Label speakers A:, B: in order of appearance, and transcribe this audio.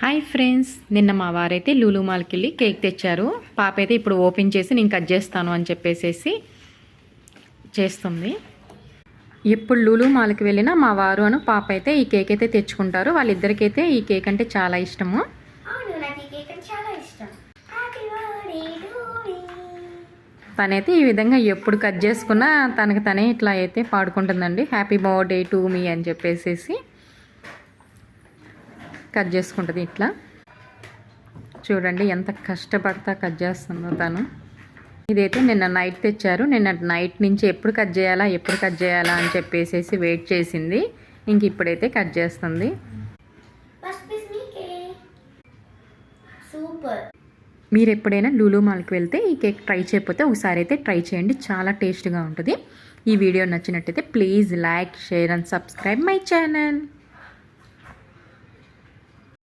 A: Hi friends, నిన్న మా వారైతే లూలు మాల్కి వెళ్ళి కేక్ తెచ్చారు. పాప అయితే ఇప్పుడు ఓపెన్ చేసి నేను కట్ చేస్తాను అని చెప్పేసి చేస్తుంది. ఎప్పుడు లూలు మాల్కి వెళ్ళినా మా వారు అను పాప అయితే ఈ కేక్ అయితే తెచ్చుకుంటారు. వాళ్ళిద్దరికైతే ఈ కేక్ అంటే చాలా ఇష్టము. తనైతే ఈ విధంగా ఎప్పుడు కట్ చేసుకున్నా తనకి తనే ఇట్లా అయితే పాడుకుంటుందండి. హ్యాపీ బర్త్డే టు మీ అని చెప్పేసి కట్ చేసుకుంటుంది. ఇట్లా చూడండి ఎంత కష్టపడతా కట్ చేస్తుందో తను. ఇదైతే నిన్న నైట్ తెచ్చారు. నిన్న నైట్ నుంచి ఎప్పుడు కట్ చేయాలా అని చెప్పేసి వెయిట్ చేసింది. ఇంక ఇప్పుడైతే కట్ చేస్తుంది. మీరు ఎప్పుడైనా లూలు మాల్కి వెళ్తే ఈ కేక్ ట్రై చేయకపోతే ఒకసారి అయితే ట్రై చేయండి. చాలా టేస్ట్గా ఉంటుంది. ఈ వీడియో నచ్చినట్టయితే please like, share and subscribe my channel.